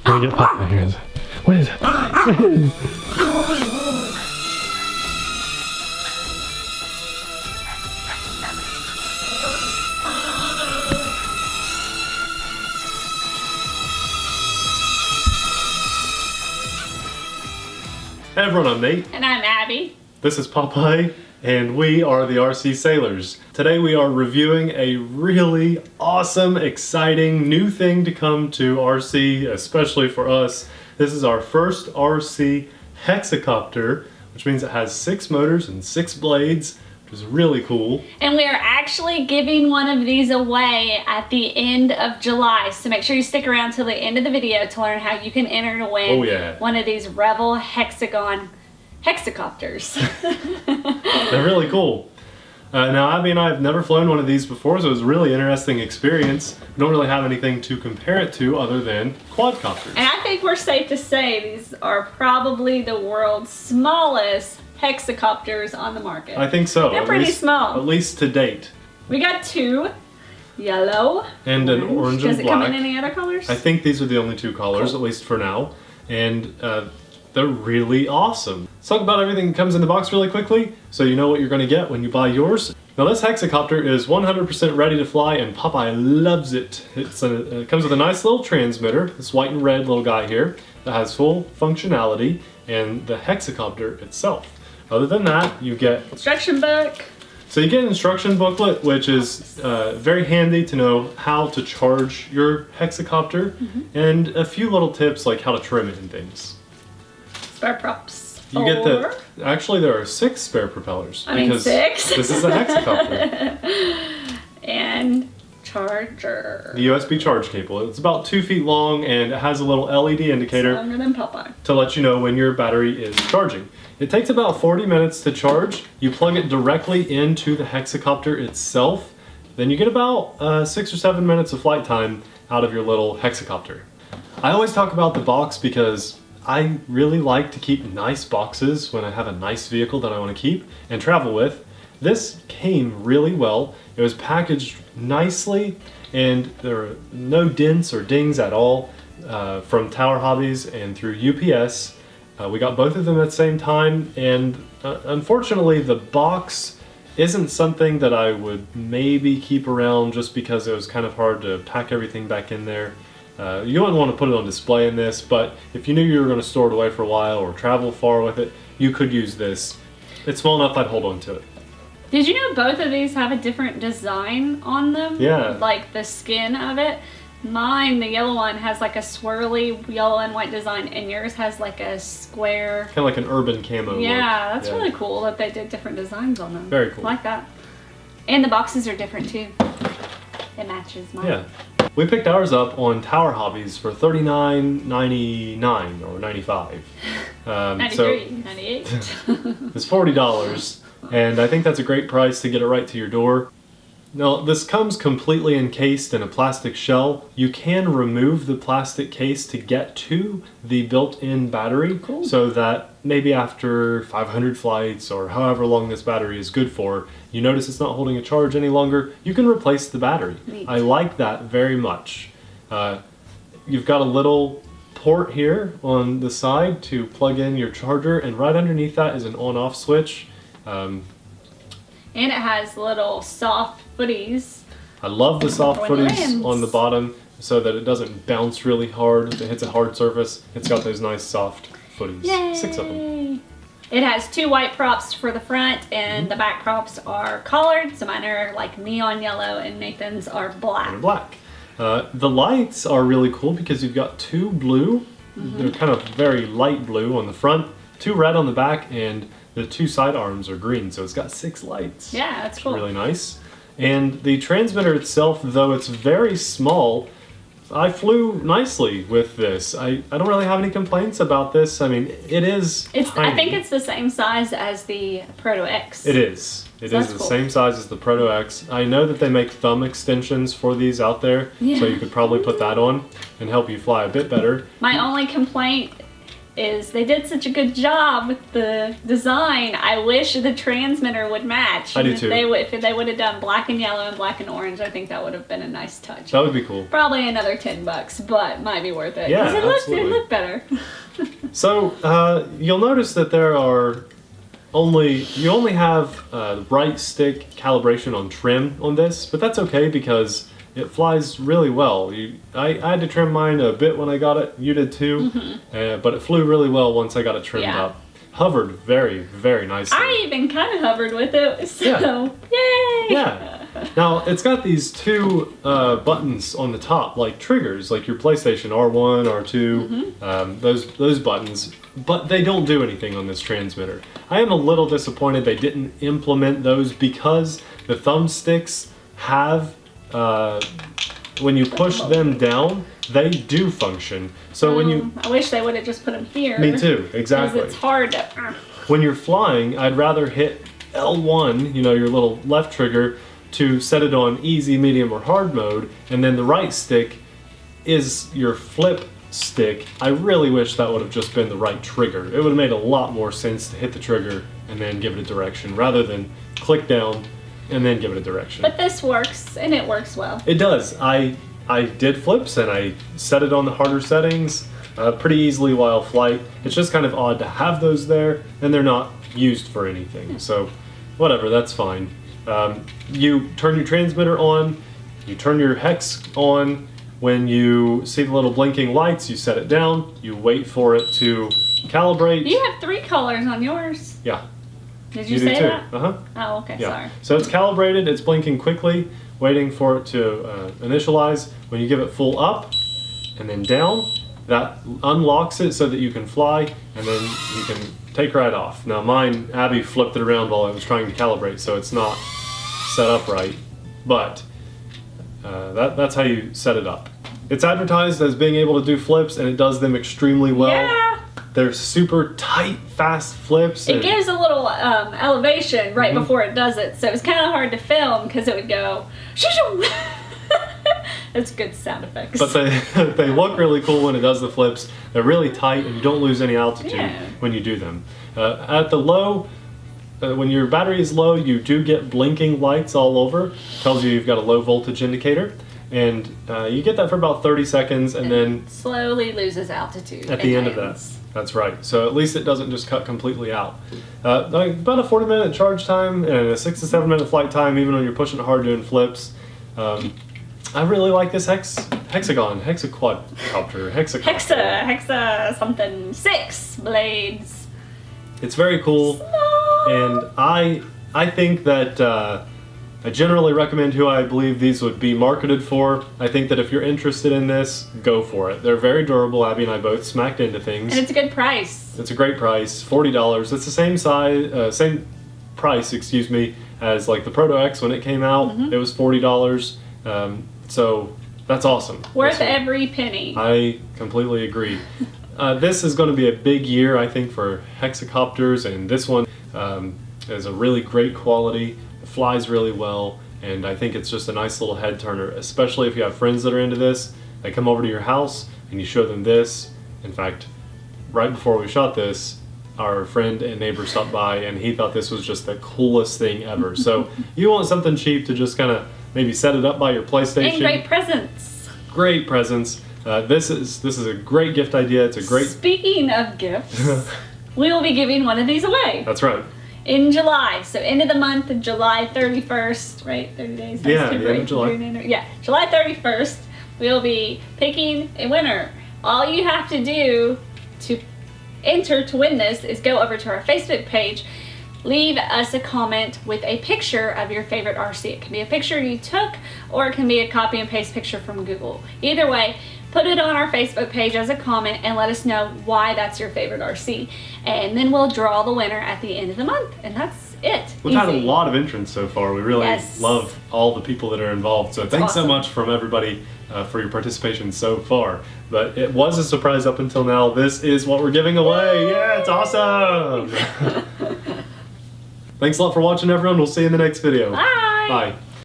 Let me get Papa here. What is it? Hey everyone, I'm Nate. And I'm Abby. This is Popeye, and we are the TheRcSaylors. Today we are reviewing a really awesome, exciting new thing to come to RC, especially for us. This is our first RC Hexacopter, which means it has 6 motors and 6 blades, which is really cool. And we are actually giving one of these away at the end of July. So make sure you stick around till the end of the video to learn how you can enter to win one of these Revell Hexagon Hexacopters. They're really cool. Now Abby and I have never flown one of these before, so it was a really interesting experience. We don't really have anything to compare it to other than quadcopters. And I think we're safe to say these are probably the world's smallest hexacopters on the market. I think so. They're pretty small. At least to date. We got 2, yellow and an orange and black. Does it come in any other colors? I think these are the only 2 colors, at least for now. And they're really awesome. Let's talk about everything that comes in the box really quickly, so you know what you're gonna get when you buy yours. Now this Hexacopter is 100% ready to fly, and Popeye loves it. It comes with a nice little transmitter, this white and red little guy here, that has full functionality, and the Hexacopter itself. Other than that, you get instruction book. So you get an instruction booklet, which is very handy to know how to charge your Hexacopter, and a few little tips like how to trim it and things. Spare props. You get the, actually there are 6 spare propellers. I mean 6. This is a Hexacopter. And charger. The USB charge cable. It's about 2 feet long, and it has a little LED indicator Longer than Popeye. to let you know when your battery is charging. It takes about 40 minutes to charge. You plug it directly into the Hexacopter itself. Then you get about 6 or 7 minutes of flight time out of your little Hexacopter. I always talk about the box because I really like to keep nice boxes when I have a nice vehicle that I want to keep and travel with. This came really well. It was packaged nicely, and there are no dents or dings at all from Tower Hobbies and through UPS. We got both of them at the same time, and unfortunately the box isn't something that I would maybe keep around just because it was kind of hard to pack everything back in there. You wouldn't want to put it on display in this, but if you knew you were going to store it away for a while or travel far with it, you could use this. It's small enough I'd hold on to it. Did you know both of these have a different design on them? Yeah. Like the skin of it. Mine, the yellow one, has like a swirly yellow and white design, and yours has like a square. Kind of like an urban camo Yeah, look. That's really cool that they did different designs on them. Very cool. I like that. And the boxes are different too. It matches mine. Yeah. We picked ours up on Tower Hobbies for $39.99 or $95. 93, 98. It's $40, and I think that's a great price to get it right to your door. Now, this comes completely encased in a plastic shell. You can remove the plastic case to get to the built-in battery, so that maybe after 500 flights or however long this battery is good for, you notice it's not holding a charge any longer, you can replace the battery. Neat. I like that very much. You've got a little port here on the side to plug in your charger, and right underneath that is an on-off switch. And it has little soft footies. I love the soft For when it footies lands. on the bottom so that it doesn't bounce really hard if it hits a hard surface. It's got those nice soft footies. Yay. 6 of them. It has 2 white props for the front, and the back props are colored. So mine are like neon yellow, and Nathan's are black. And black. The lights are really cool because you've got 2 blue. They're kind of very light blue on the front, 2 red on the back, and the 2 side arms are green. So it's got 6 lights. Yeah, that's cool. Really nice. And the transmitter itself, though it's very small, I flew nicely with this. I don't really have any complaints about this. I mean, it is tiny. I think it's the same size as the Proto X. It is. It is the cool. same size as the Proto X. I know that they make thumb extensions for these out there, so you could probably put that on and help you fly a bit better. My only complaint is they did such a good job with the design. I wish the transmitter would match. I do too. If they would have done black and yellow and black and orange, I think that would have been a nice touch. That would be cool. Probably another $10, but might be worth it. Yeah, It looked better. So you'll notice that you only have right stick calibration on trim on this, but that's okay because it flies really well. I had to trim mine a bit when I got it. You did too, but it flew really well once I got it trimmed up. Hovered very, very nicely. I even kind of hovered with it, so yay! Yeah. Now it's got these two buttons on the top, like triggers, like your PlayStation R1, R2, those buttons, but they don't do anything on this transmitter. I am a little disappointed they didn't implement those because the thumbsticks have. When you push them down, they do function. So when you... I wish they would have just put them here. Me too, exactly. Because it's hard to... When you're flying, I'd rather hit L1, your little left trigger, to set it on easy, medium, or hard mode, and then the right stick is your flip stick. I really wish that would have just been the right trigger. It would have made a lot more sense to hit the trigger and then give it a direction, rather than click down and then give it a direction. But this works, and it works well. It does. I did flips, and I set it on the harder settings pretty easily while flight. It's just kind of odd to have those there, and they're not used for anything. So, whatever, that's fine. You turn your transmitter on, you turn your hex on. When you see the little blinking lights, you set it down, you wait for it to calibrate. You have 3 colors on yours. Yeah. Did you say that? Uh-huh. Oh, okay, Yeah. sorry. So it's calibrated, it's blinking quickly, waiting for it to initialize. When you give it full up and then down, that unlocks it so that you can fly, and then you can take right off. Now mine, Abby flipped it around while I was trying to calibrate, so it's not set up right, but that's how you set it up. It's advertised as being able to do flips, and it does them extremely well. Yeah. They're super tight, fast flips. It gives a little elevation right before it does it, so it's kind of hard to film because it would go shoo-shoo. That's good sound effects. But they look really cool when it does the flips. They're really tight, and you don't lose any altitude when you do them. At the low, when your battery is low, you do get blinking lights all over. Tells you you've got a low voltage indicator. And you get that for about 30 seconds, and then slowly loses altitude at the end of that. That's right. So at least it doesn't just cut completely out. About a 40-minute charge time and a 6 to 7 minute flight time, even when you're pushing it hard doing flips. I really like this Hexagon, Hexacopter, Hexacopter. Hexa something 6 blades. It's very cool, and I think that I generally recommend who I believe these would be marketed for. I think that if you're interested in this, go for it. They're very durable. Abby and I both smacked into things. And it's a good price. It's a great price, $40. It's the same price, excuse me, as like the Proto X when it came out. It was $40. So that's awesome. Worth every penny. I completely agree. This is going to be a big year, I think, for hexacopters, and this one is a really great quality. It flies really well, and I think it's just a nice little head turner, especially if you have friends that are into this. They come over to your house and you show them this. In fact, right before we shot this, our friend and neighbor stopped by, and he thought this was just the coolest thing ever. So you want something cheap to just kind of maybe set it up by your PlayStation. And great presents. Great presents. This is a great gift idea. It's a great... Speaking of gifts, we will be giving one of these away. That's right. In July, so end of the month, July 31st, right? 30 days? Yeah, the end of July. Yeah, July 31st, we'll be picking a winner. All you have to do to enter to win this is go over to our Facebook page, leave us a comment with a picture of your favorite RC. It can be a picture you took, or it can be a copy and paste picture from Google. Either way, put it on our Facebook page as a comment and let us know why that's your favorite RC. And then we'll draw the winner at the end of the month. And that's it. We've had a lot of entrants so far. We really love all the people that are involved. So thanks so much from everybody for your participation so far. But it was a surprise up until now. This is what we're giving away. Yeah, it's awesome. Thanks a lot for watching, everyone. We'll see you in the next video. Bye. Bye.